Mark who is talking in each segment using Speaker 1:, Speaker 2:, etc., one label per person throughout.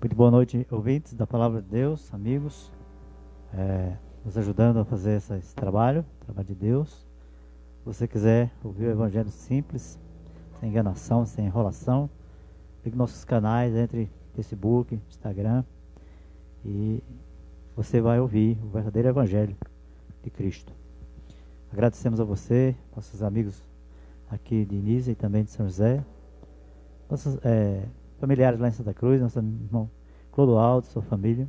Speaker 1: Muito boa noite, ouvintes da Palavra de Deus, amigos, nos ajudando a fazer esse trabalho de Deus. Se você quiser ouvir o Evangelho simples, sem enganação, sem enrolação, ligue nossos canais entre Facebook, Instagram, e você vai ouvir o verdadeiro Evangelho de Cristo. Agradecemos a você, nossos amigos aqui de Nísia e também de São José, nossos familiares lá em Santa Cruz, nosso irmão Clodoaldo, sua família,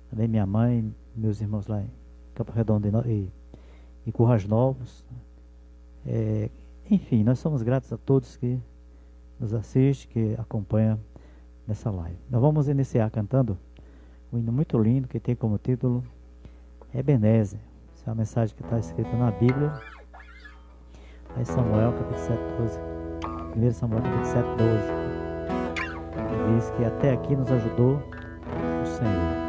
Speaker 1: também minha mãe, meus irmãos lá em Campo Redondo e Currais Novos. Enfim, nós somos gratos a todos que nos assistem, que acompanham nessa live. Nós vamos iniciar cantando um hino muito lindo que tem como título Ebenezer. Essa é uma mensagem que está escrita na Bíblia, lá em Samuel, capítulo 7:12. 1 Samuel, capítulo 7:12. Diz que até aqui nos ajudou o Senhor.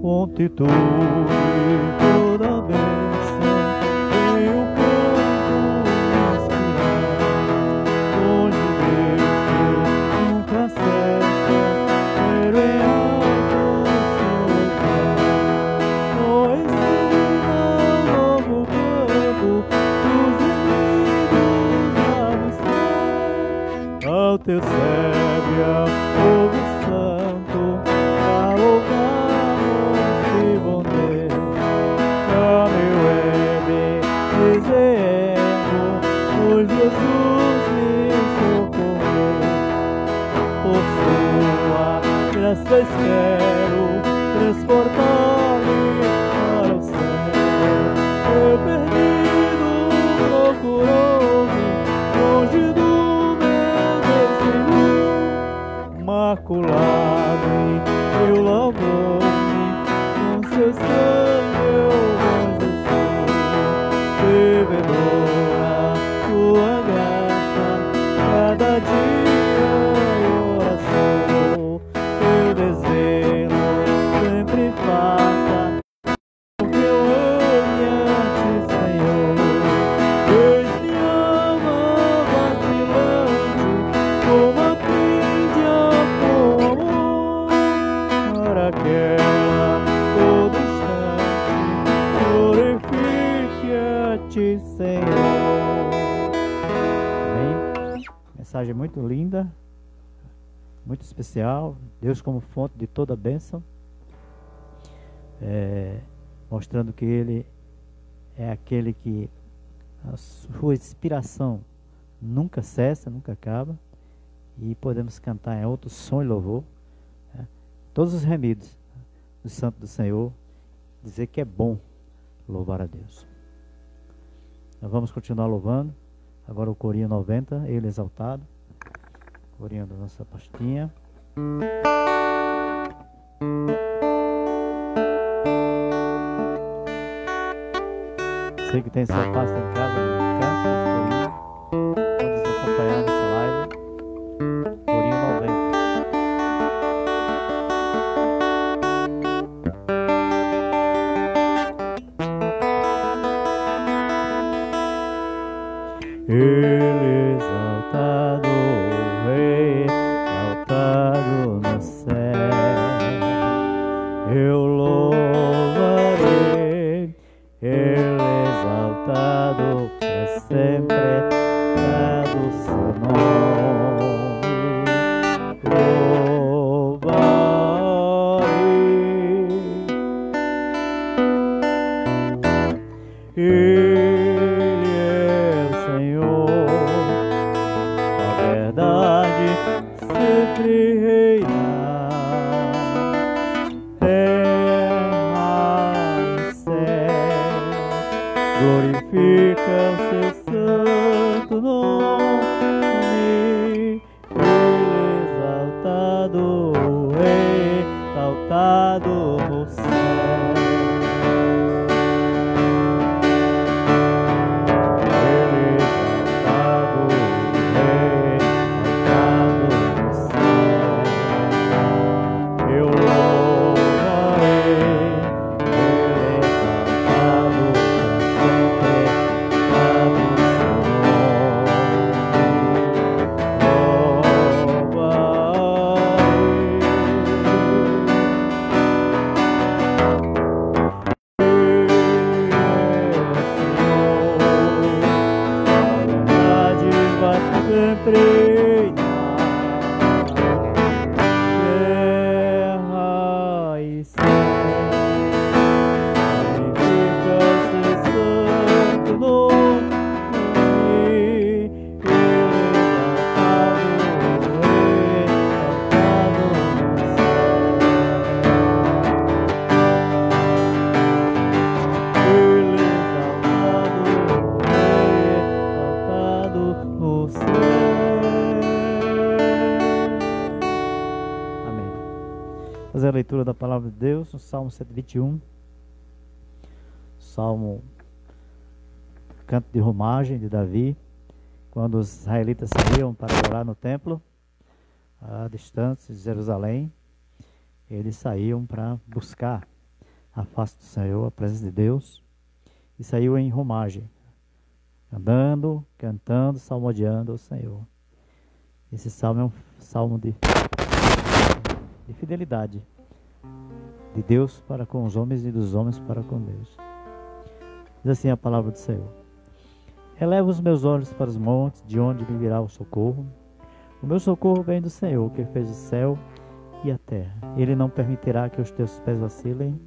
Speaker 1: Conte tudo e toda a bênção em um canto inspirado, onde Deus nunca cessa, pero em alto seu lugar. Ensina um novo canto dos inimigos a buscar, ao teu servo, ao povo santo, a louvar. Pois Jesus me socorreu, por sua graça espero transportar-me para o céu. Eu perdido procurou-me longe do meu Senhor, maculado e eu lavou-me com seu sangue, eu bom Jesus, devedora tua graça, cada dia em oração, teu desejo sempre faça o que eu ame a ti, Senhor. Deus me ama vacilante, como a píndia com amor, para aquela todo instante glorifique a ti, Senhor. Mensagem muito linda, muito especial. Deus como fonte de toda bênção, mostrando que Ele é aquele que a sua inspiração nunca cessa, nunca acaba, e podemos cantar em alto som e louvor, todos os remidos do Santo do Senhor, dizer que é bom louvar a Deus. Nós vamos continuar louvando. Agora o corinho 90, Ele exaltado, corinho da nossa pastinha. Você que tem sua pasta em casa, canta esse corinho. Pode nos acompanhar nessa live. Corinho 90. Ele exaltado, o Rei, exaltado no céu. Eu louvarei, Ele exaltado para sempre, dado seu nome. Louvarei. Sempre reina, terra e céu, glorifica o seu santo nome. Ele exaltado, o Rei, exaltado no céu. Fazer a leitura da palavra de Deus no Salmo 121, Salmo, canto de romagem de Davi, quando os israelitas saíam para orar no templo, distantes de Jerusalém, eles saíam para buscar a face do Senhor, a presença de Deus, e saiu em romagem, andando, cantando, salmodiando ao Senhor. Esse salmo é um salmo de fidelidade de Deus para com os homens e dos homens para com Deus. Diz assim a palavra do Senhor: eleva os meus olhos para os montes, de onde me virá o socorro. O meu socorro vem do Senhor, que fez o céu e a terra. Ele não permitirá que os teus pés vacilem,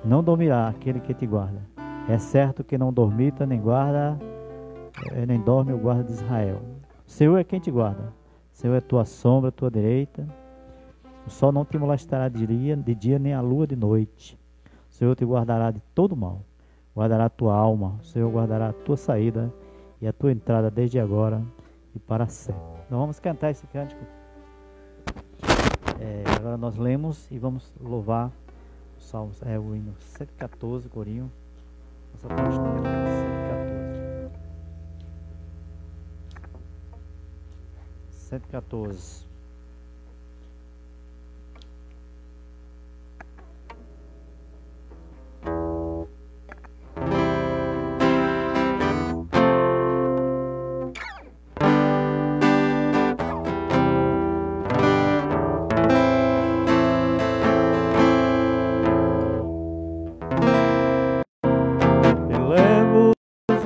Speaker 1: não dormirá aquele que te guarda. É certo que não dormita nem guarda, nem dorme o guarda de Israel. O Senhor é quem te guarda. O Senhor é tua sombra, tua direita. O sol não te molestará de dia, nem a lua de noite. O Senhor te guardará de todo mal. Guardará a tua alma. O Senhor guardará a tua saída e a tua entrada desde agora e para sempre. Então vamos cantar esse cântico. Agora nós lemos e vamos louvar o Salmo, o hino 114, corinho. Nossa página 114.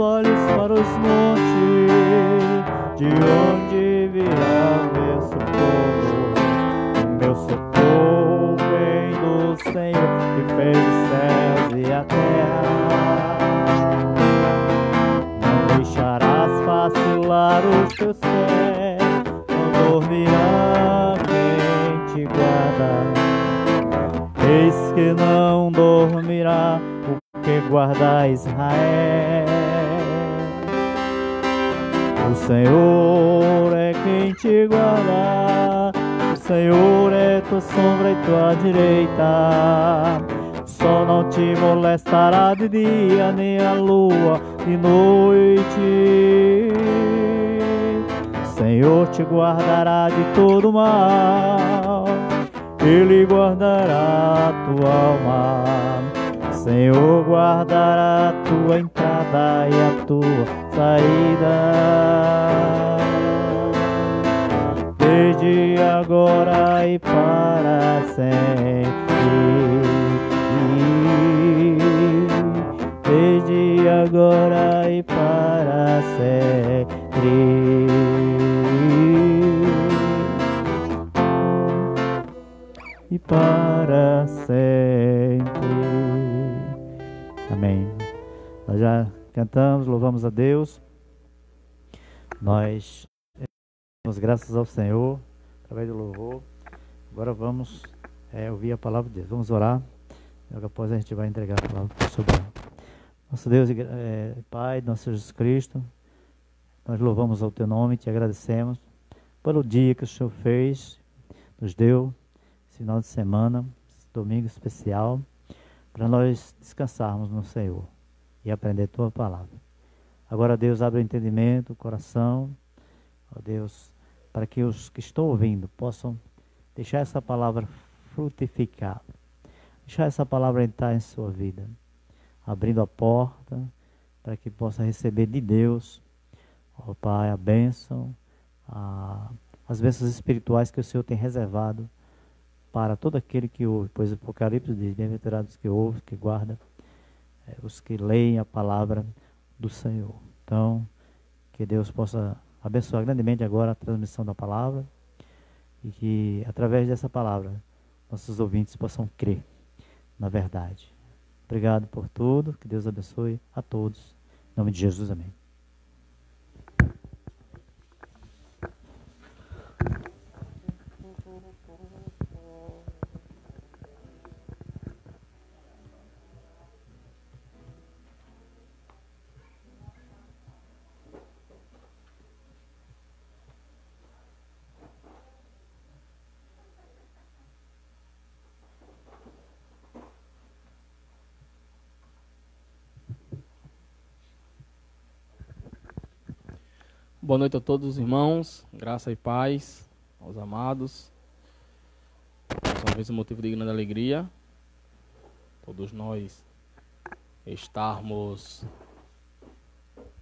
Speaker 1: Olhos para os montes, de onde virá o meu socorro. O meu socorro vem do Senhor, que fez os céus e a terra. Não deixarás vacilar os teus pés, não dormirá quem te guarda. Eis que não dormirá o que guarda Israel. O Senhor é quem te guarda. O Senhor é tua sombra e tua direita. O sol não te molestará de dia, nem a lua de noite. O Senhor te guardará de todo mal, Ele guardará a tua alma. O Senhor guardará a tua entrada e a tua saída, desde agora e para sempre. Desde agora e para sempre. E para sempre. Amém. Nós já cantamos, louvamos a Deus. Nós damos graças ao Senhor através do louvor. Agora vamos ouvir a palavra de Deus. Vamos orar. Logo após a gente vai entregar a palavra sobre ela. Nosso Deus e Pai, nosso Jesus Cristo, nós louvamos ao Teu nome e te agradecemos pelo dia que o Senhor fez, nos deu, esse final de semana, esse domingo especial, para nós descansarmos no Senhor e aprender a Tua palavra. Agora, Deus, abre o entendimento, o coração, ó Deus, para que os que estão ouvindo possam deixar essa palavra frutificar, deixar essa palavra entrar em sua vida, abrindo a porta para que possa receber de Deus, ó Pai, a bênção, as bênçãos espirituais que o Senhor tem reservado para todo aquele que ouve, pois o Apocalipse diz: bem-aventurados que ouvem, que guardam, os que leem a palavra do Senhor. Então, que Deus possa abençoar grandemente agora a transmissão da palavra e que, através dessa palavra, nossos ouvintes possam crer na verdade. Obrigado por tudo, que Deus abençoe a todos. Em nome de Jesus, amém.
Speaker 2: Boa noite a todos os irmãos, graça e paz aos amados. Mais uma vez um motivo de grande alegria, todos nós estarmos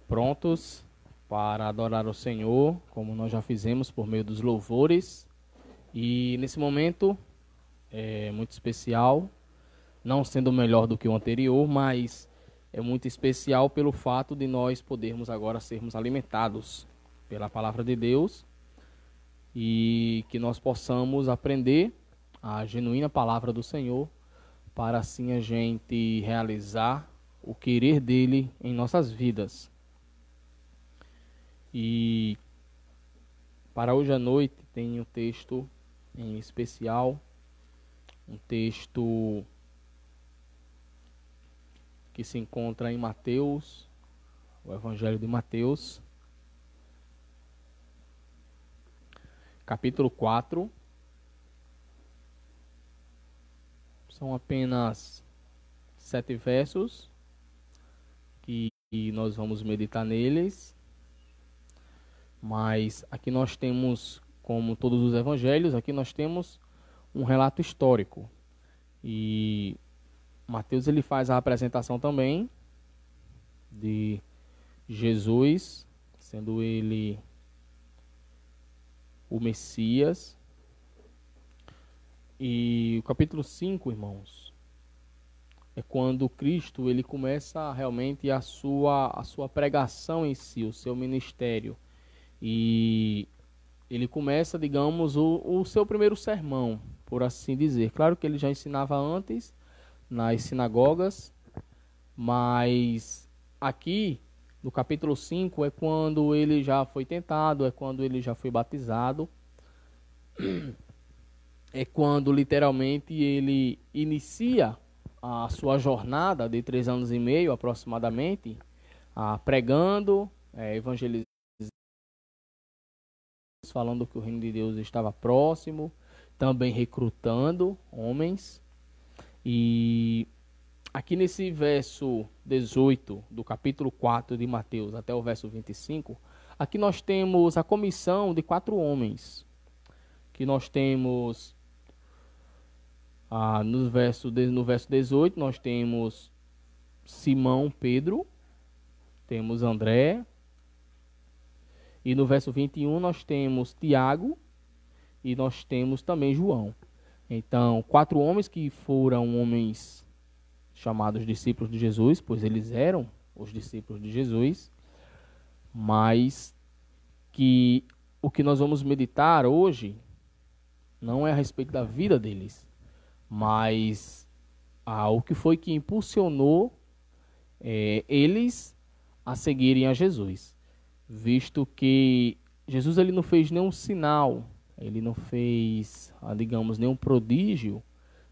Speaker 2: prontos para adorar o Senhor, como nós já fizemos por meio dos louvores. E nesse momento é muito especial, não sendo melhor do que o anterior, mas é muito especial pelo fato de nós podermos agora sermos alimentados pela palavra de Deus e que nós possamos aprender a genuína palavra do Senhor para assim a gente realizar o querer dele em nossas vidas. E para hoje à noite tem um texto em especial, um texto que se encontra em Mateus, o Evangelho de Mateus, capítulo 4. São apenas 7 versos que nós vamos meditar neles. Mas aqui nós temos, como todos os evangelhos, aqui nós temos um relato histórico. E Mateus ele faz a apresentação também de Jesus, sendo ele o Messias. E o capítulo 5, irmãos, é quando Cristo ele começa realmente a sua pregação em si, o seu ministério. E ele começa, digamos, o seu primeiro sermão, por assim dizer. Claro que ele já ensinava antes nas sinagogas, mas aqui no capítulo 5 é quando ele já foi tentado, é quando ele já foi batizado, é quando literalmente ele inicia a sua jornada de 3 anos e meio aproximadamente, pregando, evangelizando, falando que o reino de Deus estava próximo, também recrutando homens. E aqui nesse verso 18 do capítulo 4 de Mateus até o verso 25, aqui nós temos a comissão de 4 homens. Que nós temos, no verso 18, nós temos Simão, Pedro, temos André, e no verso 21 nós temos Tiago, e nós temos também João. Então, 4 homens que foram homens chamados discípulos de Jesus, pois eles eram os discípulos de Jesus, mas que o que nós vamos meditar hoje não é a respeito da vida deles, mas o que foi que impulsionou eles a seguirem a Jesus, visto que Jesus ele não fez nenhum sinal, ele não fez, digamos, nenhum prodígio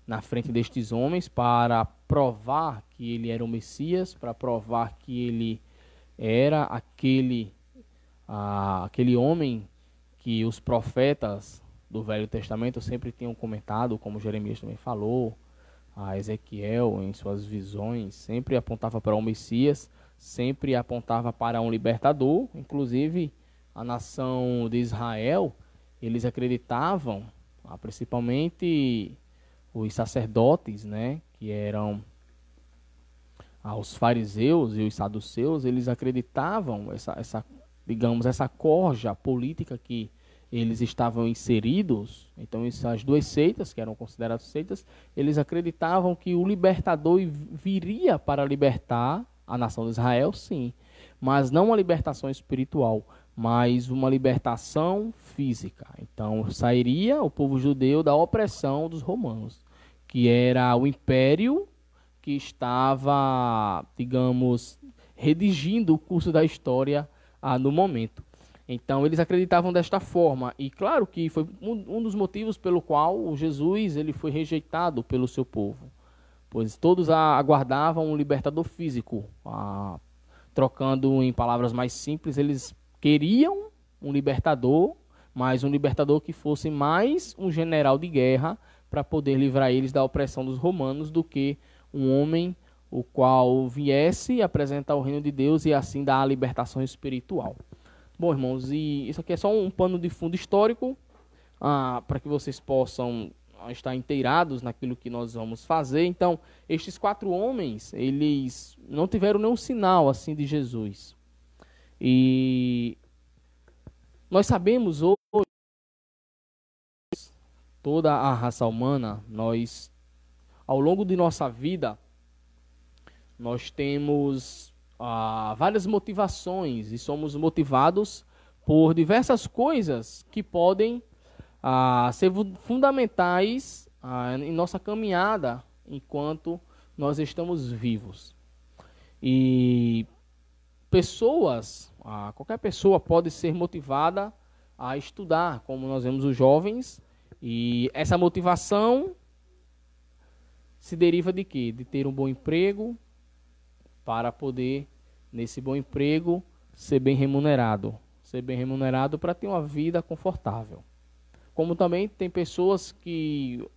Speaker 2: na frente destes homens para provar que ele era o Messias, para provar que ele era aquele homem que os profetas do Velho Testamento sempre tinham comentado, como Jeremias também falou, a Ezequiel em suas visões, sempre apontava para o Messias, sempre apontava para um libertador. Inclusive a nação de Israel, eles acreditavam, principalmente os sacerdotes, né, que eram os fariseus e os saduceus, eles acreditavam essa corja política que eles estavam inseridos. Então essas 2 seitas, que eram consideradas seitas, eles acreditavam que o libertador viria para libertar a nação de Israel, sim, mas não uma libertação espiritual, mas uma libertação física. Então sairia o povo judeu da opressão dos romanos, que era o império que estava, digamos, redigindo o curso da história no momento. Então eles acreditavam desta forma, e claro que foi um dos motivos pelo qual o Jesus ele foi rejeitado pelo seu povo, pois todos aguardavam um libertador físico. Trocando em palavras mais simples, eles queriam um libertador, mas um libertador que fosse mais um general de guerra para poder livrar eles da opressão dos romanos, do que um homem o qual viesse apresentar o reino de Deus e assim dar a libertação espiritual. Bom, irmãos, e isso aqui é só um pano de fundo histórico, para que vocês possam estar inteirados naquilo que nós vamos fazer. Então, estes 4 homens, eles não tiveram nenhum sinal assim de Jesus. E nós sabemos hoje, toda a raça humana, nós, ao longo de nossa vida, nós temos várias motivações e somos motivados por diversas coisas que podem ser fundamentais em nossa caminhada enquanto nós estamos vivos. E pessoas, qualquer pessoa pode ser motivada a estudar, como nós vemos os jovens, e essa motivação se deriva de quê? De ter um bom emprego, para poder, nesse bom emprego, ser bem remunerado. Ser bem remunerado para ter uma vida confortável. Como também tem pessoas que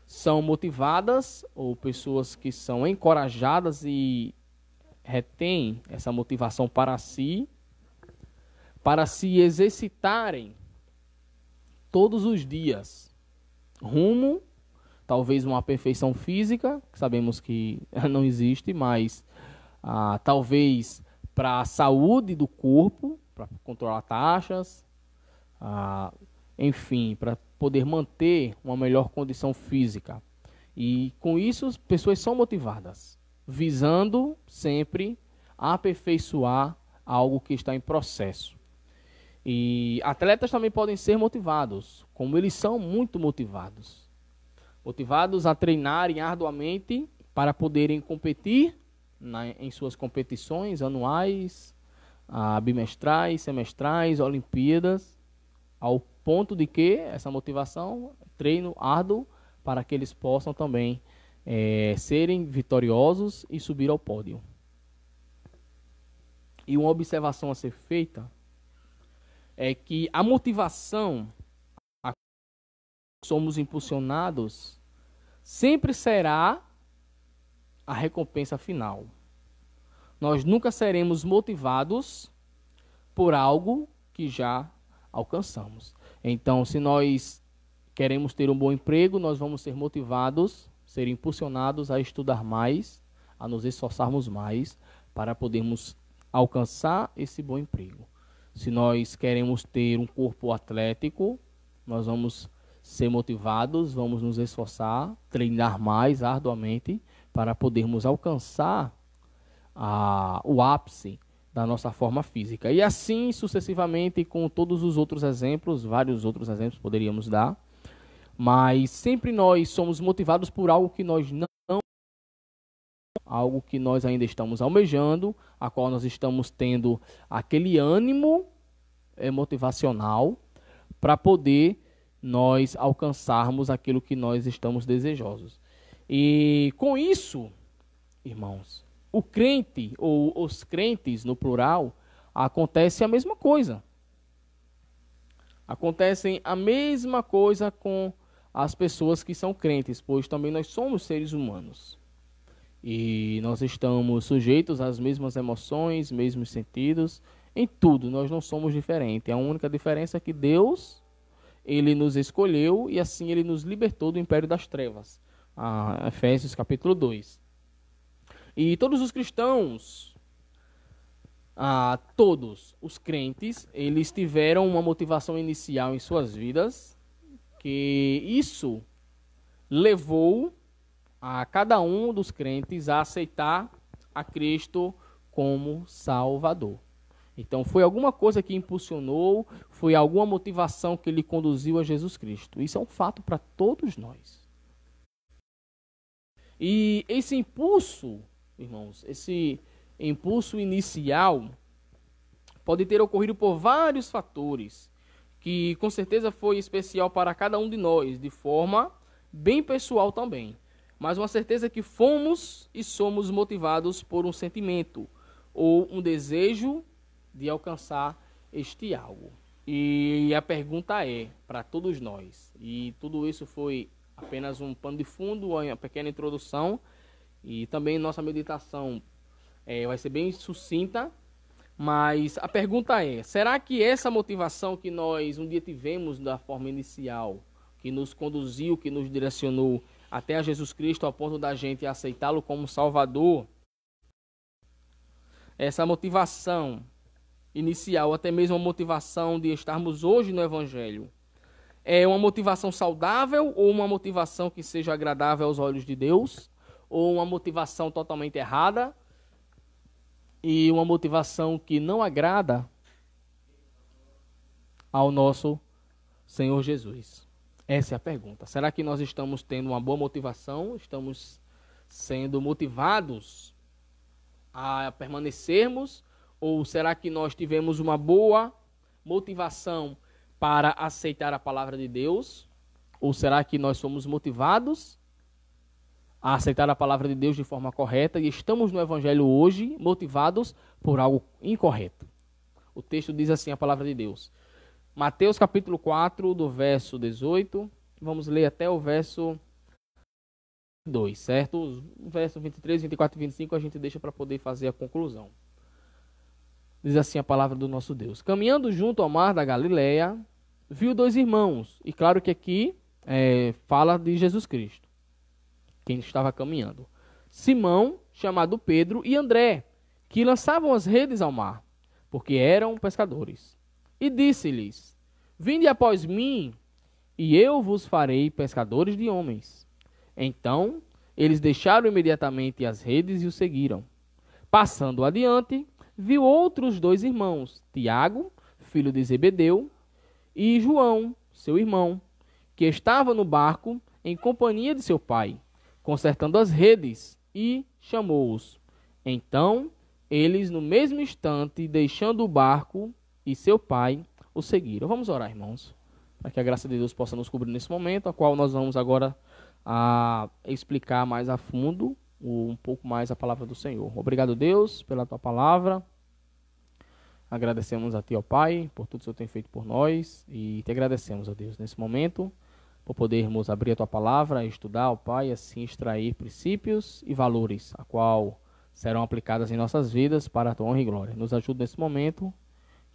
Speaker 2: são motivadas, ou pessoas que são encorajadas e retêm essa motivação para se exercitarem todos os dias, rumo, talvez uma perfeição física, que sabemos que não existe, mas talvez para a saúde do corpo, para controlar taxas, enfim, para poder manter uma melhor condição física. E com isso, pessoas são motivadas, visando sempre aperfeiçoar algo que está em processo. E atletas também podem ser motivados, como eles são muito motivados. Motivados a treinarem arduamente para poderem competir em suas competições anuais, bimestrais, semestrais, Olimpíadas, ao ponto de que essa motivação, treino árduo, para que eles possam também serem vitoriosos e subir ao pódio. E uma observação a ser feita é que a motivação a que somos impulsionados sempre será a recompensa final. Nós nunca seremos motivados por algo que já alcançamos. Então, se nós queremos ter um bom emprego, nós vamos ser motivados, ser impulsionados a estudar mais, a nos esforçarmos mais para podermos alcançar esse bom emprego. Se nós queremos ter um corpo atlético, nós vamos ser motivados, vamos nos esforçar, treinar mais arduamente para podermos alcançar o ápice da nossa forma física. E assim sucessivamente com todos os outros exemplos, vários outros exemplos poderíamos dar, mas sempre nós somos motivados por algo que nós não, algo que nós ainda estamos almejando, a qual nós estamos tendo aquele ânimo motivacional para poder nós alcançarmos aquilo que nós estamos desejosos. E com isso, irmãos, o crente, ou os crentes no plural, acontece a mesma coisa. Acontecem a mesma coisa com as pessoas que são crentes, pois também nós somos seres humanos. E nós estamos sujeitos às mesmas emoções, mesmos sentidos, em tudo, nós não somos diferentes. A única diferença é que Deus, Ele nos escolheu e assim Ele nos libertou do império das trevas. Efésios capítulo 2. E todos os cristãos, todos os crentes, eles tiveram uma motivação inicial em suas vidas, que isso levou a cada um dos crentes a aceitar a Cristo como Salvador. Então foi alguma coisa que impulsionou, foi alguma motivação que lhe conduziu a Jesus Cristo. Isso é um fato para todos nós. E esse impulso, irmãos, esse impulso inicial pode ter ocorrido por vários fatores, que com certeza foi especial para cada um de nós, de forma bem pessoal também. Mas uma certeza que fomos e somos motivados por um sentimento ou um desejo de alcançar este algo. E a pergunta é para todos nós, e tudo isso foi apenas um pano de fundo, uma pequena introdução, e também nossa meditação vai ser bem sucinta, mas a pergunta é, será que essa motivação que nós um dia tivemos da forma inicial, que nos conduziu, que nos direcionou até a Jesus Cristo ao ponto da gente aceitá-lo como Salvador, essa motivação inicial, até mesmo a motivação de estarmos hoje no Evangelho, é uma motivação saudável ou uma motivação que seja agradável aos olhos de Deus, ou uma motivação totalmente errada e uma motivação que não agrada ao nosso Senhor Jesus? Essa é a pergunta. Será que nós estamos tendo uma boa motivação? Estamos sendo motivados a permanecermos? Ou será que nós tivemos uma boa motivação para aceitar a palavra de Deus? Ou será que nós somos motivados a aceitar a palavra de Deus de forma correta e estamos no Evangelho hoje motivados por algo incorreto? O texto diz assim, a palavra de Deus. Mateus capítulo 4, do verso 18, vamos ler até o verso 2, certo? O verso 23, 24 e 25 a gente deixa para poder fazer a conclusão. Diz assim a palavra do nosso Deus. Caminhando junto ao mar da Galileia, viu dois irmãos. E claro que aqui fala de Jesus Cristo, quem estava caminhando. Simão, chamado Pedro, e André, que lançavam as redes ao mar, porque eram pescadores. E disse-lhes, vinde após mim, e eu vos farei pescadores de homens. Então, eles deixaram imediatamente as redes e o seguiram. Passando adiante, viu outros dois irmãos, Tiago, filho de Zebedeu, e João, seu irmão, que estava no barco em companhia de seu pai, consertando as redes, e chamou-os. Então, eles, no mesmo instante, deixando o barco e seu pai, o seguiram. Vamos orar, irmãos, para que a graça de Deus possa nos cobrir nesse momento, a qual nós vamos agora explicar mais a fundo um pouco mais a palavra do Senhor. Obrigado, Deus, pela tua palavra. agradecemos a Ti, ó Pai, por tudo que o Senhor tem feito por nós e Te agradecemos, ó Deus, nesse momento, por podermos abrir a Tua palavra, estudar, ó Pai, e assim extrair princípios e valores, a qual serão aplicadas em nossas vidas para a Tua honra e glória. Nos ajude nesse momento,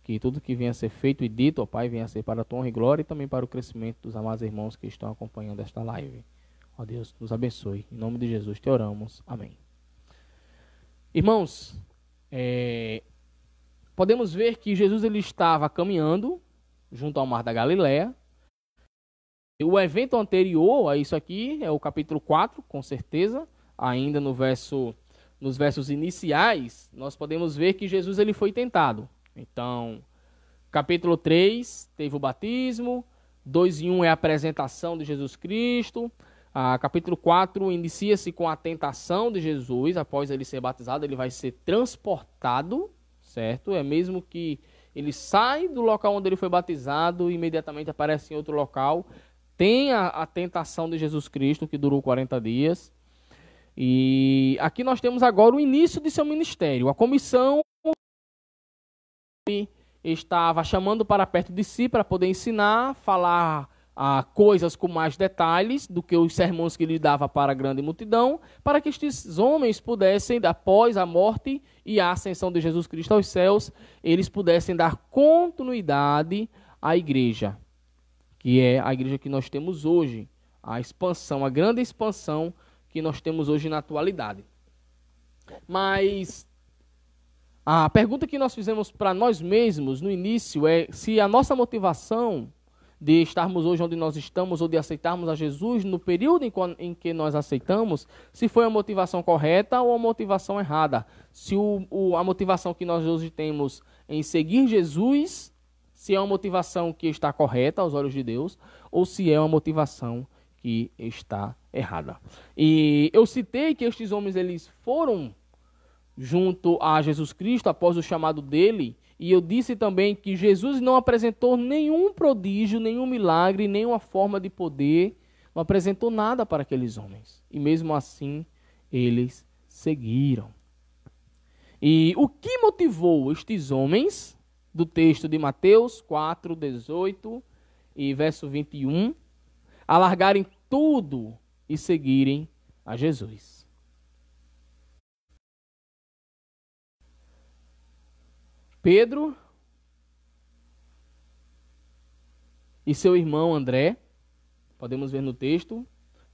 Speaker 2: que tudo que venha a ser feito e dito, ó Pai, venha a ser para a Tua honra e glória e também para o crescimento dos amados irmãos que estão acompanhando esta live. Ó Deus, nos abençoe. Em nome de Jesus te oramos. Amém. Irmãos, podemos ver que Jesus ele estava caminhando junto ao mar da Galileia. O evento anterior a isso aqui é o capítulo 4, com certeza. Ainda nos versos iniciais, nós podemos ver que Jesus ele foi tentado. Então, capítulo 3 teve o batismo, 2 e 1 é a apresentação de Jesus Cristo. Capítulo 4 inicia-se com a tentação de Jesus. Após ele ser batizado, ele vai ser transportado, certo? É mesmo que ele sai do local onde ele foi batizado e imediatamente aparece em outro local. Tem a tentação de Jesus Cristo, que durou 40 dias. E aqui nós temos agora o início de seu ministério. A comissão estava chamando para perto de si para poder ensinar, falar coisas com mais detalhes do que os sermões que ele dava para a grande multidão, para que estes homens pudessem, após a morte e a ascensão de Jesus Cristo aos céus, eles pudessem dar continuidade à igreja, que é a igreja que nós temos hoje, a expansão, a grande expansão que nós temos hoje na atualidade. Mas a pergunta que nós fizemos para nós mesmos no início é se a nossa motivação de estarmos hoje onde nós estamos ou de aceitarmos a Jesus no período em que nós aceitamos, se foi a motivação correta ou a motivação errada. Se a motivação que nós hoje temos em seguir Jesus, se é uma motivação que está correta aos olhos de Deus ou se é uma motivação que está errada. E eu citei que estes homens eles foram junto a Jesus Cristo após o chamado dele. E eu disse também que Jesus não apresentou nenhum prodígio, nenhum milagre, nenhuma forma de poder, não apresentou nada para aqueles homens. E mesmo assim, eles seguiram. E o que motivou estes homens, do texto de Mateus 4, 18 e verso 21, a largarem tudo e seguirem a Jesus? Pedro e seu irmão André, podemos ver no texto,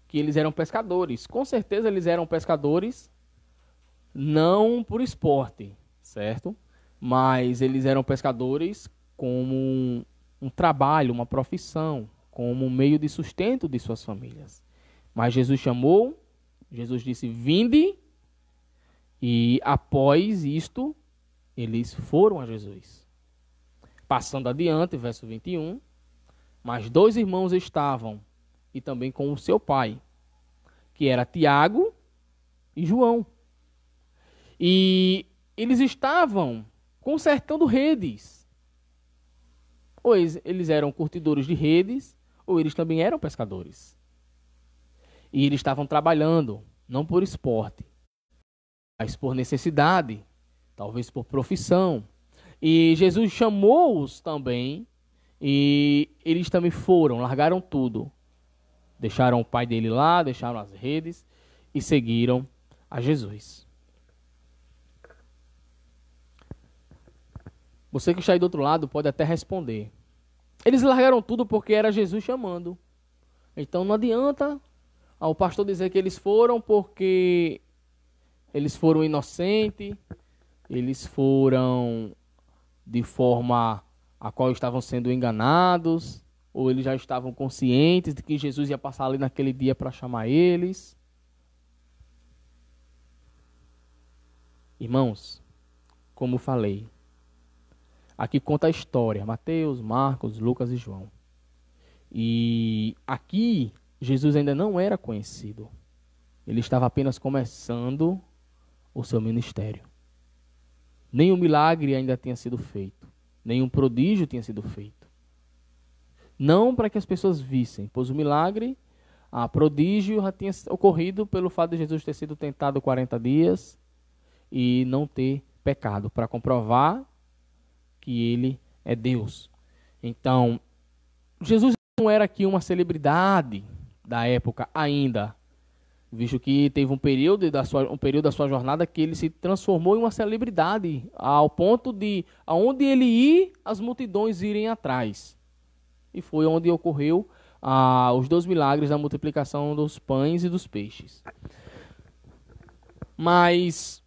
Speaker 2: que eles eram pescadores. Com certeza eles eram pescadores, não por esporte, certo? Mas eles eram pescadores como um trabalho, uma profissão, como um meio de sustento de suas famílias. Mas Jesus chamou, Jesus disse, vinde, e após isto, eles foram a Jesus. Passando adiante, verso 21, mas 2 irmãos estavam, e também com o seu pai, que era Tiago e João. E eles estavam consertando redes. Ou eles eram curtidores de redes, ou eles também eram pescadores. E eles estavam trabalhando, não por esporte, mas por necessidade, talvez por profissão. E Jesus chamou-os também, e eles também foram, largaram tudo. Deixaram o pai dele lá, deixaram as redes e seguiram a Jesus. Você que está aí do outro lado pode até responder. Eles largaram tudo porque era Jesus chamando. Então não adianta o pastor dizer que eles foram porque eles foram inocentes, eles foram de forma a qual estavam sendo enganados, ou eles já estavam conscientes de que Jesus ia passar ali naquele dia para chamar eles. Irmãos, como falei, aqui conta a história, Mateus, Marcos, Lucas e João. E aqui, Jesus ainda não era conhecido. Ele estava apenas começando o seu ministério. Nenhum milagre ainda tinha sido feito. Nenhum prodígio tinha sido feito. Não para que as pessoas vissem, pois o milagre, prodígio já tinha ocorrido pelo fato de Jesus ter sido tentado 40 dias e não ter pecado, para comprovar que ele é Deus. Então, Jesus não era aqui uma celebridade da época ainda, visto que teve um período da sua jornada que ele se transformou em uma celebridade, ao ponto de, aonde ele ir, as multidões irem atrás. E foi onde ocorreu os 2 milagres da multiplicação dos pães e dos peixes. Mas,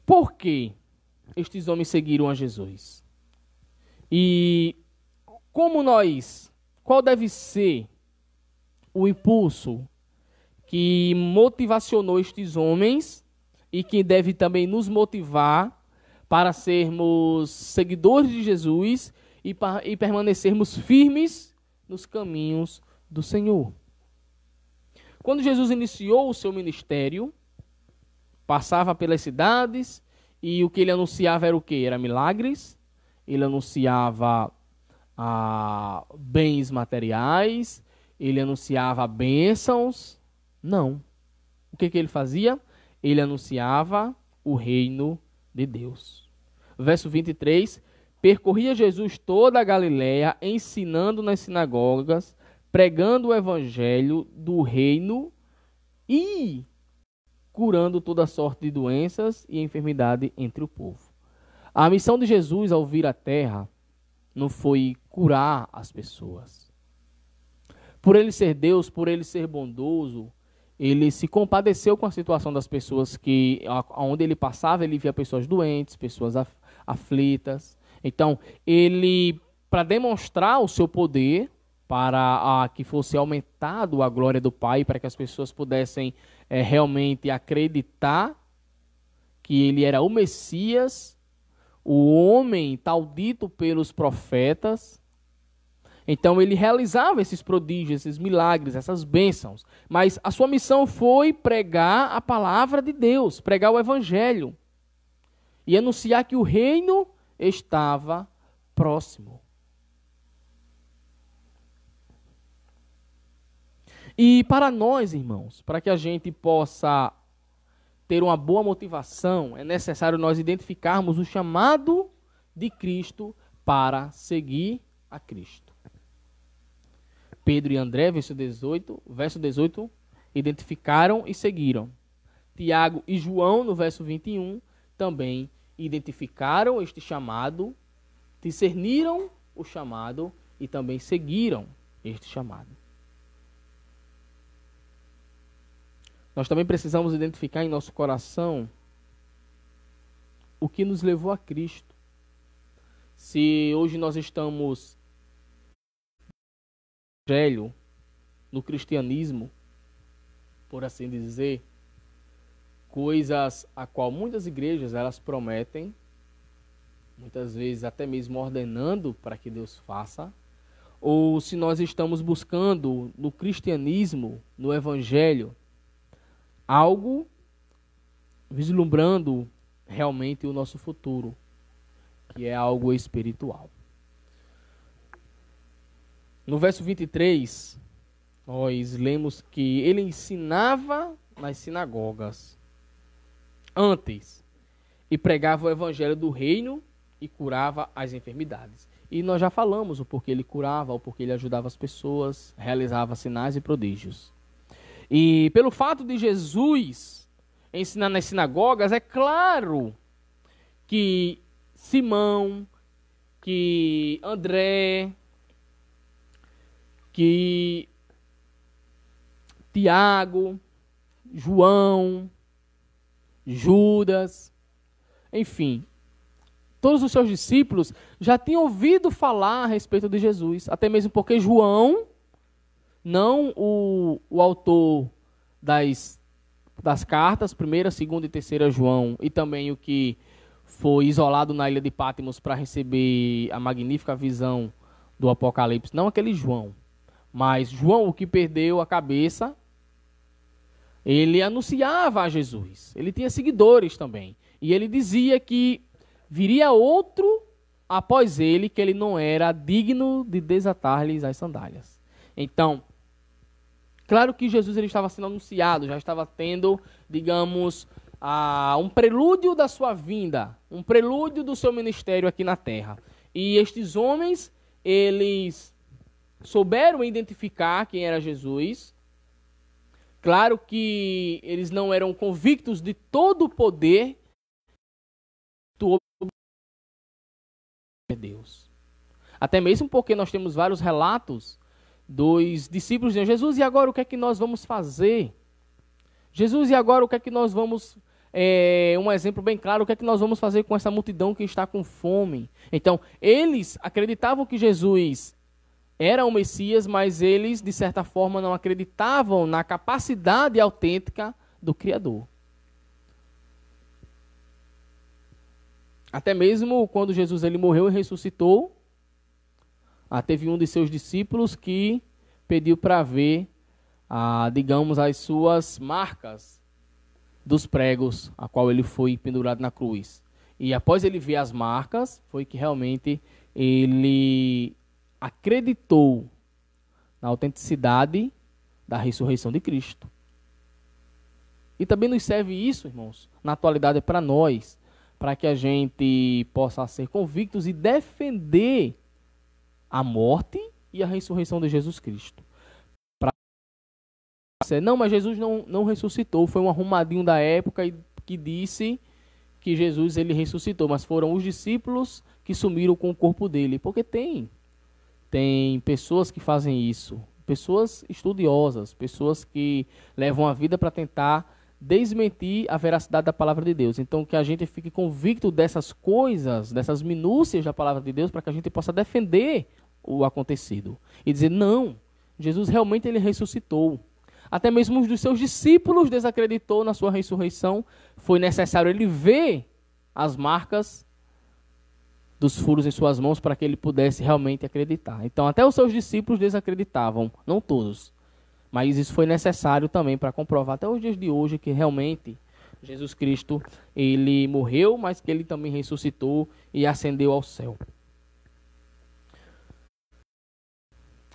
Speaker 2: por que estes homens seguiram a Jesus? E qual deve ser o impulso que motivacionou estes homens e que deve também nos motivar para sermos seguidores de Jesus e permanecermos firmes nos caminhos do Senhor? Quando Jesus iniciou o seu ministério, passava pelas cidades e o que ele anunciava era o quê? Era milagres, ele anunciava bens materiais, ele anunciava bênçãos. Não. O que ele fazia? Ele anunciava o reino de Deus. Verso 23, percorria Jesus toda a Galileia, ensinando nas sinagogas, pregando o evangelho do reino e curando toda sorte de doenças e enfermidade entre o povo. A missão de Jesus ao vir à terra não foi curar as pessoas. Por ele ser Deus, por ele ser bondoso, ele se compadeceu com a situação das pessoas que, onde ele passava, ele via pessoas doentes, pessoas aflitas. Então, ele, para demonstrar o seu poder, para que fosse aumentado a glória do Pai, para que as pessoas pudessem realmente acreditar que ele era o Messias, o homem tal dito pelos profetas. Então ele realizava esses prodígios, esses milagres, essas bênçãos. Mas a sua missão foi pregar a palavra de Deus, pregar o evangelho e anunciar que o reino estava próximo. E para nós, irmãos, para que a gente possa ter uma boa motivação, é necessário nós identificarmos o chamado de Cristo para seguir a Cristo. Pedro e André, verso 18, identificaram e seguiram. Tiago e João, no verso 21, também identificaram este chamado, discerniram o chamado e também seguiram este chamado. Nós também precisamos identificar em nosso coração o que nos levou a Cristo. Se hoje nós estamos no evangelho, no cristianismo, por assim dizer, coisas a qual muitas igrejas elas prometem, muitas vezes até mesmo ordenando para que Deus faça, ou se nós estamos buscando no cristianismo, no evangelho, algo vislumbrando realmente o nosso futuro, que é algo espiritual. No verso 23, nós lemos que ele ensinava nas sinagogas antes e pregava o evangelho do reino e curava as enfermidades. E nós já falamos o porquê ele curava, o porquê ele ajudava as pessoas, realizava sinais e prodígios. E pelo fato de Jesus ensinar nas sinagogas, é claro que Simão, que André, que Tiago, João, Judas, enfim, todos os seus discípulos já tinham ouvido falar a respeito de Jesus, até mesmo porque João, não o autor das cartas, 1ª, 2ª e 3ª João, e também o que foi isolado na ilha de Patmos para receber a magnífica visão do Apocalipse, não aquele João, mas João, o que perdeu a cabeça, ele anunciava a Jesus, ele tinha seguidores também, e ele dizia que viria outro após ele, que ele não era digno de desatar-lhes as sandálias. Então, claro que Jesus ele estava sendo anunciado, já estava tendo, digamos, um prelúdio da sua vinda, um prelúdio do seu ministério aqui na terra. E estes homens, eles souberam identificar quem era Jesus. Claro que eles não eram convictos de todo o poder do Deus. Até mesmo porque nós temos vários relatos dos discípulos de Jesus. E agora o que é que nós vamos fazer? Jesus, e agora o que é que nós vamos... um exemplo bem claro, o que é que nós vamos fazer com essa multidão que está com fome? Então, eles acreditavam que Jesus era o Messias, mas eles, de certa forma, não acreditavam na capacidade autêntica do Criador. Até mesmo quando Jesus ele morreu e ressuscitou, teve um de seus discípulos que pediu para ver, digamos, as suas marcas dos pregos a qual ele foi pendurado na cruz. E após ele ver as marcas, foi que realmente ele acreditou na autenticidade da ressurreição de Cristo. E também nos serve isso, irmãos, na atualidade para nós, para que a gente possa ser convictos e defender a morte e a ressurreição de Jesus Cristo. Não, mas Jesus não ressuscitou. Foi um arrumadinho da época que disse que Jesus ele ressuscitou. Mas foram os discípulos que sumiram com o corpo dele. Porque tem pessoas que fazem isso. Pessoas estudiosas. Pessoas que levam a vida para tentar desmentir a veracidade da palavra de Deus. Então que a gente fique convicto dessas coisas, dessas minúcias da palavra de Deus, para que a gente possa defender o acontecido. E dizer, não, Jesus realmente ele ressuscitou. Até mesmo um dos seus discípulos desacreditou na sua ressurreição. Foi necessário ele ver as marcas dos furos em suas mãos para que ele pudesse realmente acreditar. Então, até os seus discípulos desacreditavam, não todos. Mas isso foi necessário também para comprovar até os dias de hoje que realmente Jesus Cristo, ele morreu, mas que ele também ressuscitou e ascendeu ao céu.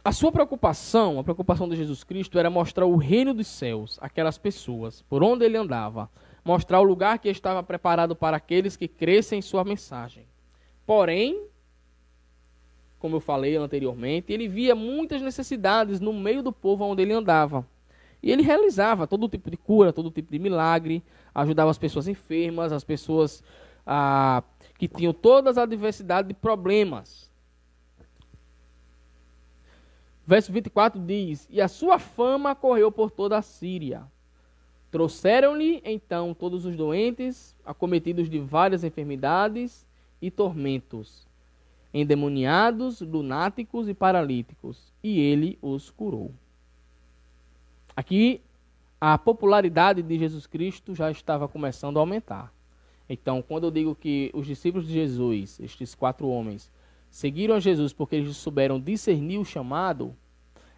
Speaker 2: A sua preocupação, a preocupação de Jesus Cristo era mostrar o reino dos céus, aquelas pessoas, por onde ele andava, mostrar o lugar que estava preparado para aqueles que crescem em sua mensagem. Porém, como eu falei anteriormente, ele via muitas necessidades no meio do povo onde ele andava. E ele realizava todo tipo de cura, todo tipo de milagre, ajudava as pessoas enfermas, as pessoas que tinham todas a diversidade de problemas. Verso 24 diz, e a sua fama correu por toda a Síria. Trouxeram-lhe, então, todos os doentes, acometidos de várias enfermidades e tormentos, endemoniados, lunáticos e paralíticos, e ele os curou. Aqui, a popularidade de Jesus Cristo já estava começando a aumentar. Então, quando eu digo que os discípulos de Jesus, estes 4 homens, seguiram a Jesus porque eles souberam discernir o chamado,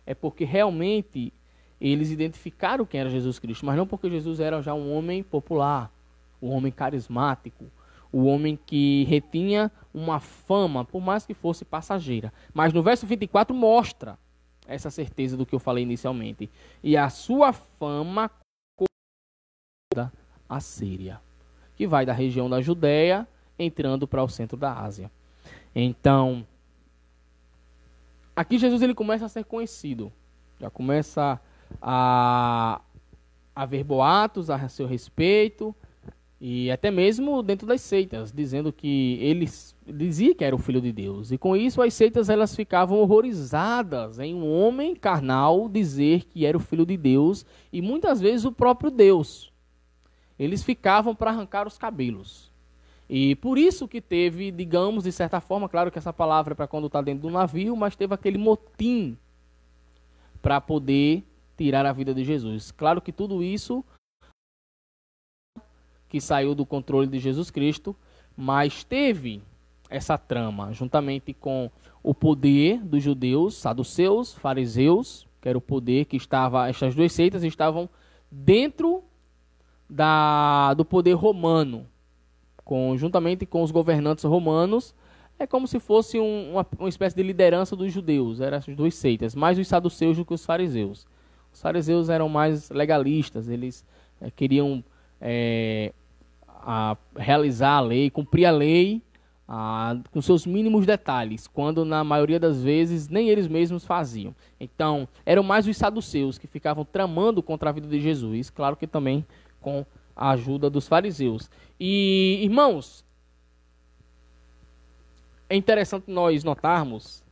Speaker 2: é porque realmente eles identificaram quem era Jesus Cristo, mas não porque Jesus era já um homem popular, um homem carismático, um homem que retinha uma fama, por mais que fosse passageira. Mas no verso 24 mostra essa certeza do que eu falei inicialmente. E a sua fama toda a Síria, que vai da região da Judéia, entrando para o centro da Ásia. Então, aqui Jesus ele começa a ser conhecido. Já começa a haver boatos a seu respeito. E até mesmo dentro das seitas, dizendo que ele dizia que era o Filho de Deus. E com isso as seitas elas ficavam horrorizadas em um homem carnal dizer que era o Filho de Deus. E muitas vezes o próprio Deus. Eles ficavam para arrancar os cabelos. E por isso que teve, digamos, de certa forma, claro que essa palavra é para quando está dentro do navio, mas teve aquele motim para poder tirar a vida de Jesus. Claro que tudo isso que saiu do controle de Jesus Cristo, mas teve essa trama, juntamente com o poder dos judeus, saduceus, fariseus, que era o poder que estava, estas duas seitas estavam dentro do poder romano, juntamente com os governantes romanos, é como se fosse uma espécie de liderança dos judeus, eram essas duas seitas, mais os saduceus do que os fariseus. Os fariseus eram mais legalistas, eles queriam a realizar a lei, cumprir a lei com seus mínimos detalhes, quando na maioria das vezes nem eles mesmos faziam. Então, eram mais os saduceus que ficavam tramando contra a vida de Jesus, claro que também com a ajuda dos fariseus. E, irmãos, é interessante nós notarmos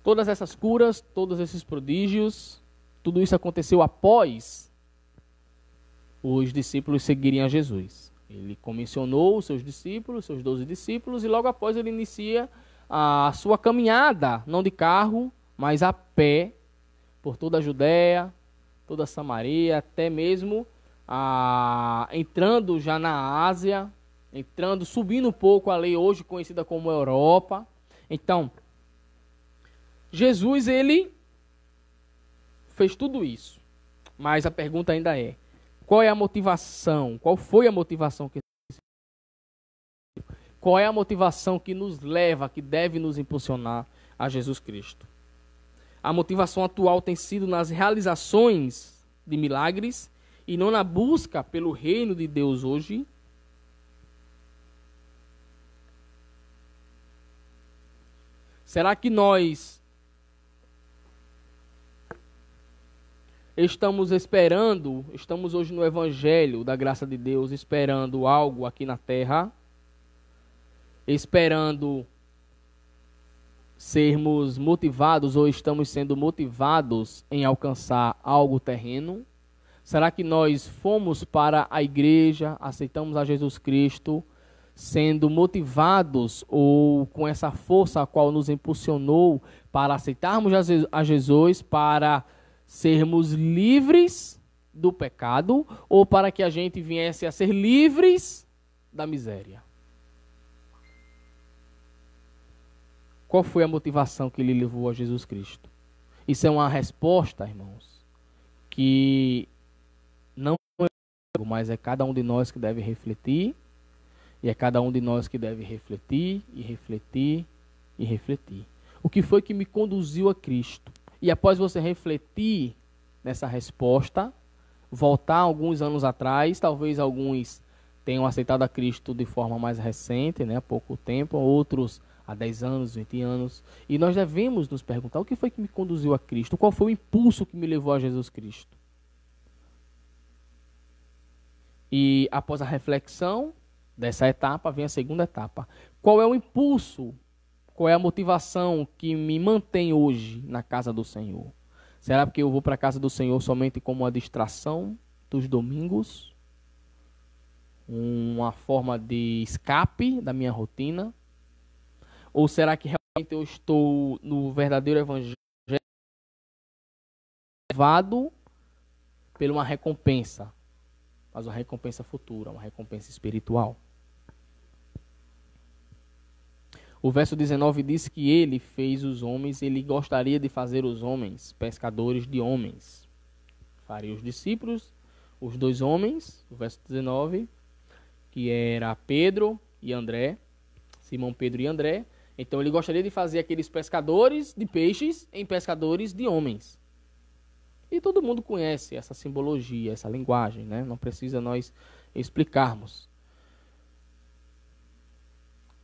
Speaker 2: todas essas curas, todos esses prodígios, tudo isso aconteceu após os discípulos seguirem a Jesus. Ele comissionou os seus discípulos, seus 12 discípulos, e logo após ele inicia a sua caminhada, não de carro, mas a pé, por toda a Judéia, toda a Samaria, até mesmo entrando já na Ásia, subindo um pouco a lei hoje conhecida como Europa. Então, Jesus, ele fez tudo isso, mas a pergunta ainda é: qual é a motivação? Qual foi a motivação que Qual é a motivação que nos leva, que deve nos impulsionar a Jesus Cristo? A motivação atual tem sido nas realizações de milagres e não na busca pelo reino de Deus hoje? Será que nós estamos hoje no Evangelho da graça de Deus, esperando algo aqui na terra, esperando sermos motivados ou estamos sendo motivados em alcançar algo terreno? Será que nós fomos para a igreja, aceitamos a Jesus Cristo, sendo motivados ou com essa força a qual nos impulsionou para aceitarmos a Jesus, para sermos livres do pecado, ou para que a gente viesse a ser livres da miséria? Qual foi a motivação que lhe levou a Jesus Cristo? Isso é uma resposta, irmãos, que não é eu, mas é cada um de nós que deve refletir, e é cada um de nós que deve refletir, e refletir, e refletir. O que foi que me conduziu a Cristo? E após você refletir nessa resposta, voltar alguns anos atrás, talvez alguns tenham aceitado a Cristo de forma mais recente, há pouco tempo, outros há 10 anos, 20 anos. E nós devemos nos perguntar: o que foi que me conduziu a Cristo? Qual foi o impulso que me levou a Jesus Cristo? E após a reflexão dessa etapa, vem a segunda etapa. Qual é o impulso? Qual é a motivação que me mantém hoje na casa do Senhor? Será porque eu vou para a casa do Senhor somente como uma distração dos domingos? Uma forma de escape da minha rotina? Ou será que realmente eu estou no verdadeiro evangelho, levado por uma recompensa, mas uma recompensa futura, uma recompensa espiritual? O verso 19 diz que ele fez os homens, ele gostaria de fazer os homens pescadores de homens. Faria os discípulos, os 2 homens, o verso 19, que era Pedro e André, Simão Pedro e André. Então ele gostaria de fazer aqueles pescadores de peixes em pescadores de homens. E todo mundo conhece essa simbologia, essa linguagem, Não precisa nós explicarmos.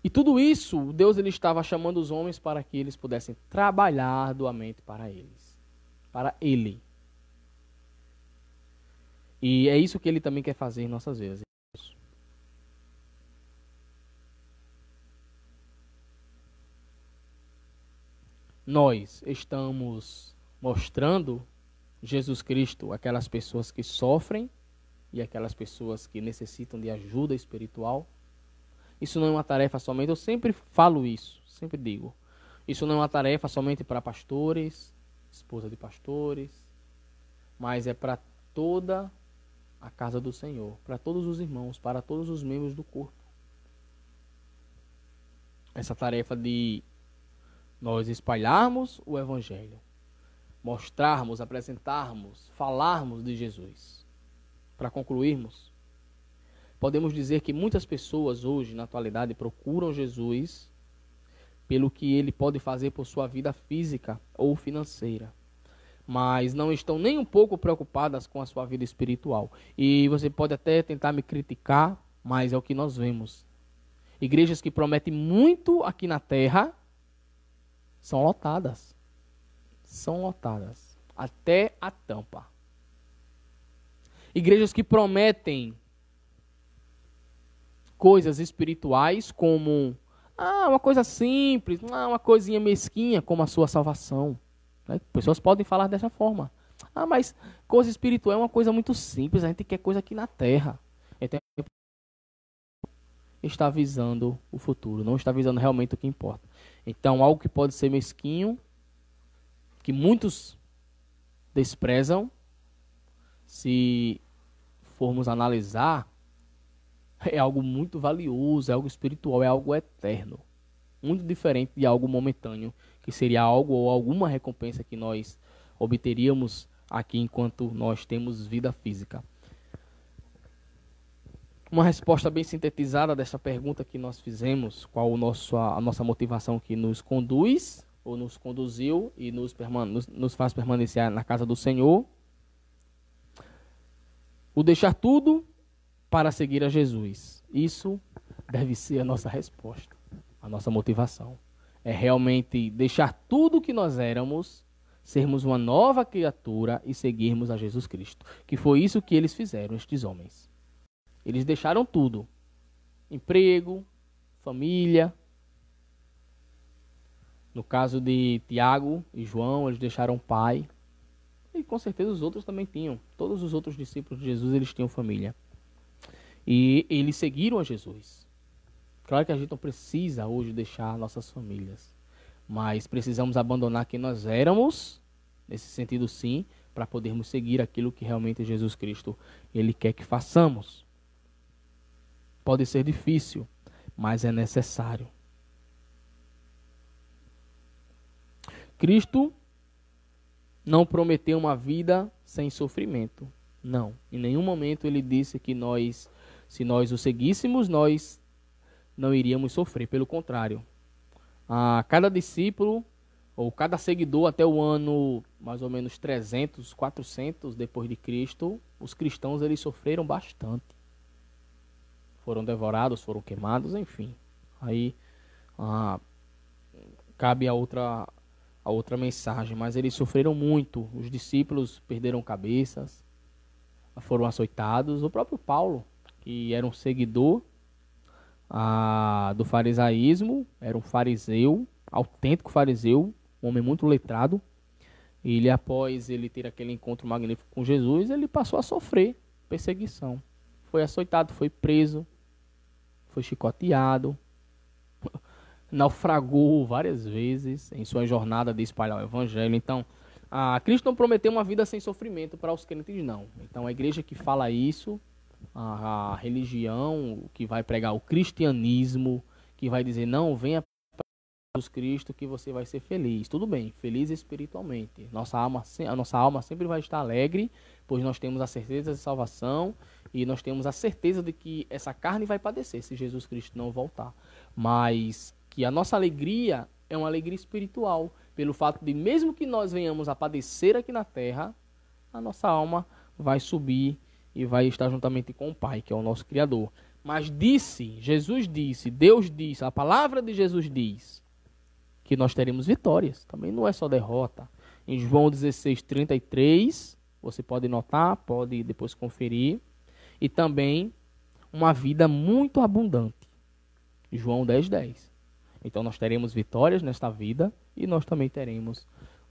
Speaker 2: E tudo isso, Deus ele estava chamando os homens para que eles pudessem trabalhar arduamente para eles. Para Ele. E é isso que Ele também quer fazer em nossas vidas. Nós estamos mostrando Jesus Cristo àquelas pessoas que sofrem e aquelas pessoas que necessitam de ajuda espiritual. Isso não é uma tarefa somente, eu sempre falo isso, sempre digo. Isso não é uma tarefa somente para pastores, esposa de pastores, mas é para toda a casa do Senhor, para todos os irmãos, para todos os membros do corpo. Essa tarefa de nós espalharmos o Evangelho, mostrarmos, apresentarmos, falarmos de Jesus. Para concluirmos, podemos dizer que muitas pessoas hoje, na atualidade, procuram Jesus pelo que ele pode fazer por sua vida física ou financeira. mas não estão nem um pouco preocupadas com a sua vida espiritual. E você pode até tentar me criticar, mas é o que nós vemos. Igrejas que prometem muito aqui na terra são lotadas. São lotadas. Até a tampa. Igrejas que prometem coisas espirituais como uma coisa simples, uma coisinha mesquinha como a sua salvação. Né? Pessoas podem falar dessa forma. Mas coisa espiritual é uma coisa muito simples, a gente quer coisa aqui na terra. Então, está visando o futuro, não está visando realmente o que importa. Então, algo que pode ser mesquinho, que muitos desprezam, se formos analisar, é algo muito valioso, é algo espiritual, é algo eterno. Muito diferente de algo momentâneo, que seria algo ou alguma recompensa que nós obteríamos aqui enquanto nós temos vida física. Uma resposta bem sintetizada dessa pergunta que nós fizemos, qual a nossa motivação que nos conduz, ou nos conduziu e nos faz permanecer na casa do Senhor. O deixar tudo para seguir a Jesus. Isso deve ser a nossa resposta, a nossa motivação. É realmente deixar tudo o que nós éramos, sermos uma nova criatura e seguirmos a Jesus Cristo. Que foi isso que eles fizeram, estes homens. Eles deixaram tudo. Emprego, família. No caso de Tiago e João, eles deixaram o pai. E com certeza os outros também tinham. Todos os outros discípulos de Jesus, eles tinham família. E eles seguiram a Jesus. Claro que a gente não precisa hoje deixar nossas famílias. Mas precisamos abandonar quem nós éramos, nesse sentido sim, para podermos seguir aquilo que realmente Jesus Cristo ele quer que façamos. Pode ser difícil, mas é necessário. Cristo não prometeu uma vida sem sofrimento. Não. Em nenhum momento ele disse que se nós o seguíssemos, nós não iríamos sofrer. Pelo contrário. Cada discípulo, ou cada seguidor até o ano mais ou menos 300, 400 depois de Cristo, os cristãos eles sofreram bastante. Foram devorados, foram queimados, enfim. Aí cabe a outra mensagem, mas eles sofreram muito. Os discípulos perderam cabeças, foram açoitados. O próprio Paulo, que era um seguidor do farisaísmo, era um fariseu, autêntico fariseu, um homem muito letrado. E ele, após ele ter aquele encontro magnífico com Jesus, ele passou a sofrer perseguição. Foi açoitado, foi preso, foi chicoteado, naufragou várias vezes em sua jornada de espalhar o evangelho. Então, Cristo não prometeu uma vida sem sofrimento para os crentes, não. Então, a igreja que fala isso, a religião que vai pregar o cristianismo, que vai dizer, não, venha para Jesus Cristo que você vai ser feliz. Tudo bem, feliz espiritualmente. A nossa alma sempre vai estar alegre, pois nós temos a certeza de salvação e nós temos a certeza de que essa carne vai padecer se Jesus Cristo não voltar. Mas que a nossa alegria é uma alegria espiritual, pelo fato de mesmo que nós venhamos a padecer aqui na terra, a nossa alma vai subir e vai estar juntamente com o Pai, que é o nosso Criador. Mas Jesus disse, Deus disse, a palavra de Jesus diz que nós teremos vitórias. Também não é só derrota. Em João 16:33, você pode notar, pode depois conferir. E também uma vida muito abundante. João 10:10. Então nós teremos vitórias nesta vida e nós também teremos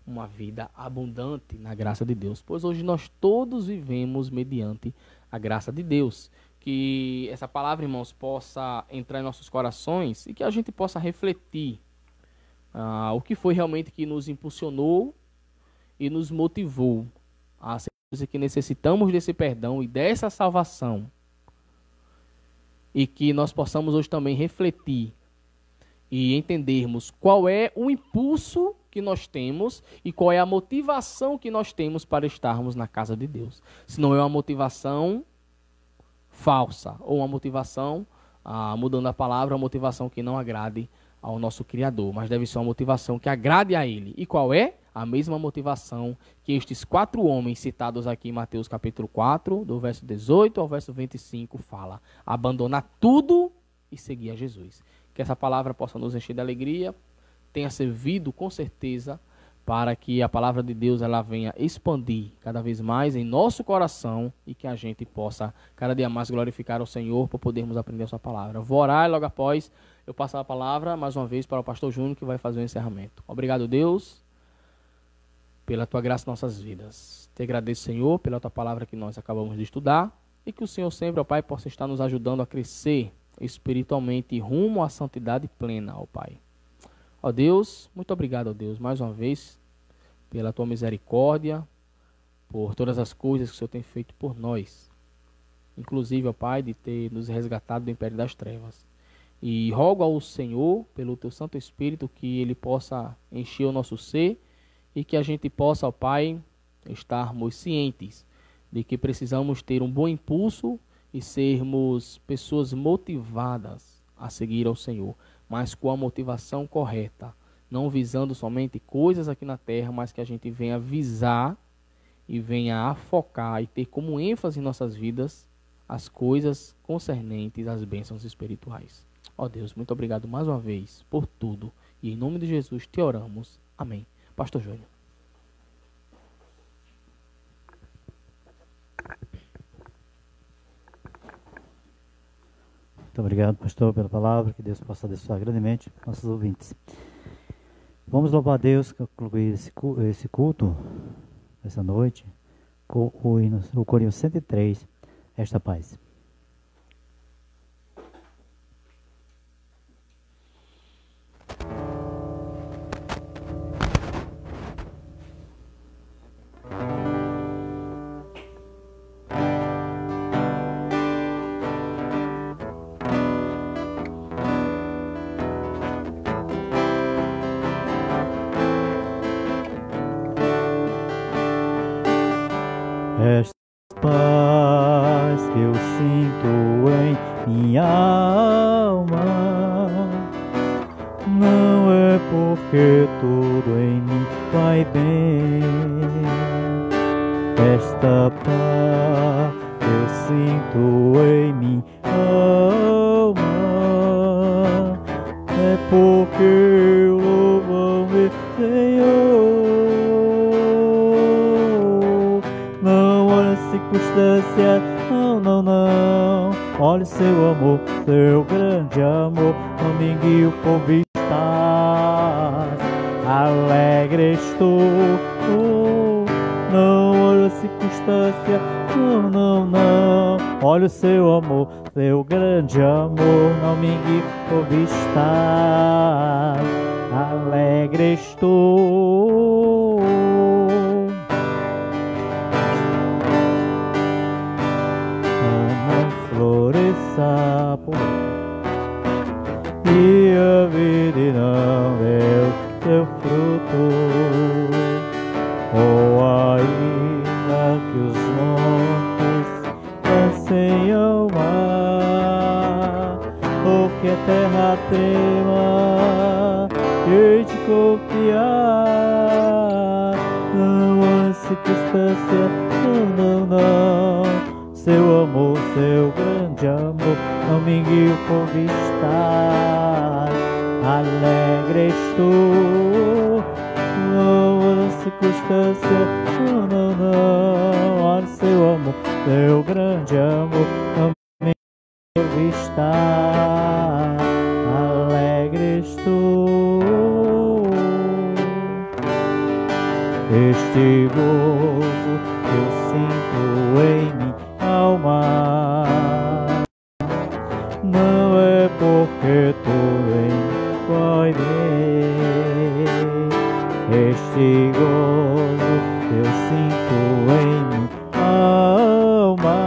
Speaker 2: uma vida abundante na graça de Deus. Pois hoje nós todos vivemos mediante a graça de Deus. Que essa palavra, irmãos, possa entrar em nossos corações e que a gente possa refletir o que foi realmente que nos impulsionou e nos motivou a ser que necessitamos desse perdão e dessa salvação. E que nós possamos hoje também refletir e entendermos qual é o impulso que nós temos e qual é a motivação que nós temos para estarmos na casa de Deus. Se não é uma motivação falsa ou uma motivação, mudando a palavra, uma motivação que não agrade ao nosso Criador, mas deve ser uma motivação que agrade a Ele. E qual é? a mesma motivação que estes 4 homens citados aqui em Mateus capítulo 4, do verso 18 ao verso 25, fala: abandonar tudo e seguir a Jesus. Que essa palavra possa nos encher de alegria, tenha servido com certeza para que a palavra de Deus ela venha expandir cada vez mais em nosso coração e que a gente possa cada dia mais glorificar o Senhor por podermos aprender a sua palavra. Vou orar e logo após eu passo a palavra mais uma vez para o pastor Júnior, que vai fazer o encerramento. Obrigado, Deus, pela tua graça em nossas vidas. Te agradeço, Senhor, pela tua palavra que nós acabamos de estudar e que o Senhor sempre, ó Pai, possa estar nos ajudando a crescer espiritualmente rumo à santidade plena, ó Pai. Ó Deus, muito obrigado, ó Deus, mais uma vez, pela tua misericórdia, por todas as coisas que o Senhor tem feito por nós. Inclusive, ó Pai, de ter nos resgatado do império das trevas. E rogo ao Senhor, pelo teu Santo Espírito, que Ele possa encher o nosso ser e que a gente possa, ó Pai, estarmos cientes de que precisamos ter um bom impulso e sermos pessoas motivadas a seguir ao Senhor, mas com a motivação correta, não visando somente coisas aqui na terra, mas que a gente venha visar e venha a focar e ter como ênfase em nossas vidas as coisas concernentes às bênçãos espirituais. Ó Deus, muito obrigado mais uma vez por tudo e em nome de Jesus te oramos. Amém. Pastor Júnior.
Speaker 1: Muito obrigado, pastor, pela palavra. Que Deus possa abençoar grandemente nossos ouvintes. Vamos louvar a Deus, concluir esse culto, essa noite, com o Corinho 103, esta paz. Esta paz que eu sinto em minha alma não é porque tudo em mim vai bem. Esta paz que eu sinto em minha alma é porque eu louvo o meu Senhor. Circunstância, não, olha o seu amor, seu grande amor, não me guio por vistas, alegre estou, não olha a circunstância, não, olha o seu amor, seu grande amor, não me guio por vistas, alegre estou. Floresça e a vida não deu seu fruto, ou ainda que os montes lancem ao mar, ou que a terra trema e de confiar, não há circunstância, não. Seu amor, seu grande amor, não me guio por vistas, alegre estou, não há circunstância, não, olha seu amor, seu grande amor, não me guio por vistas, alegre estou. Este gozo que eu sinto em mim alma não é porque tudo em mim vai bem. Este gozo que eu sinto em mim alma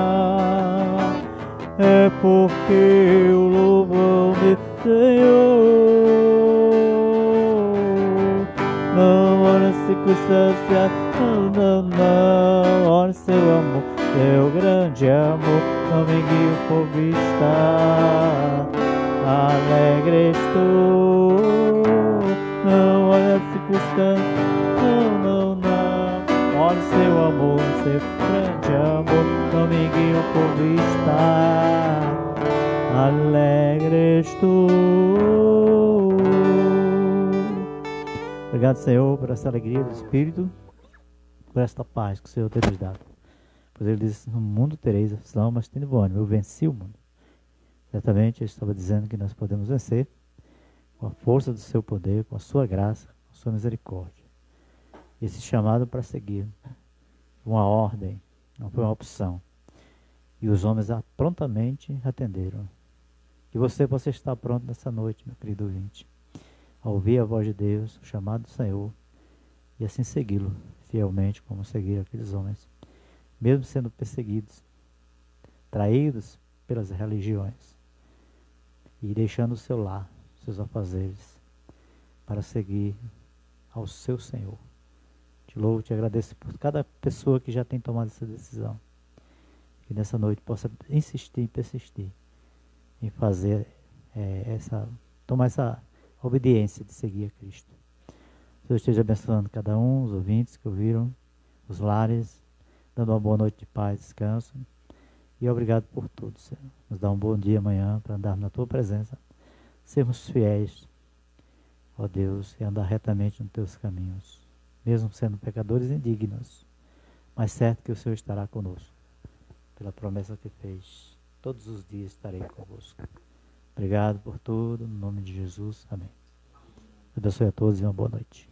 Speaker 1: é porque eu louvo o meu Senhor. Não olha a circunstância, não olha seu amor, seu grande amor, não me guio por vista, alegre estou, não olha a circunstância, amor, seu grande amor, dominguinho o povo está, alegres tu. Obrigado, Senhor, por essa alegria do Espírito, por esta paz que o Senhor tem nos dado. Pois Ele disse, no mundo tereis aflição, mas tende bom ânimo, eu venci o mundo. Certamente Ele estava dizendo que nós podemos vencer com a força do seu poder, com a sua graça, com a sua misericórdia. Esse chamado para seguir, uma ordem, não foi uma opção. E os homens prontamente atenderam. Que você possa estar pronto nessa noite, meu querido ouvinte, a ouvir a voz de Deus, o chamado do Senhor, e assim segui-lo fielmente, como seguiram aqueles homens, mesmo sendo perseguidos, traídos pelas religiões, e deixando o seu lar, seus afazeres, para seguir ao seu Senhor. Te louvo, te agradeço por cada pessoa que já tem tomado essa decisão. Que nessa noite possa insistir e persistir em fazer tomar essa obediência de seguir a Cristo. Deus esteja abençoando cada um, os ouvintes que ouviram, os lares, dando uma boa noite de paz, descanso. E obrigado por tudo, Senhor. Nos dá um bom dia amanhã para andar na Tua presença, sermos fiéis, ó Deus, e andar retamente nos Teus caminhos, mesmo sendo pecadores indignos, mas certo que o Senhor estará conosco, pela promessa que fez. Todos os dias estarei convosco. Obrigado por tudo, no nome de Jesus. Amém. Abençoe a todos e uma boa noite.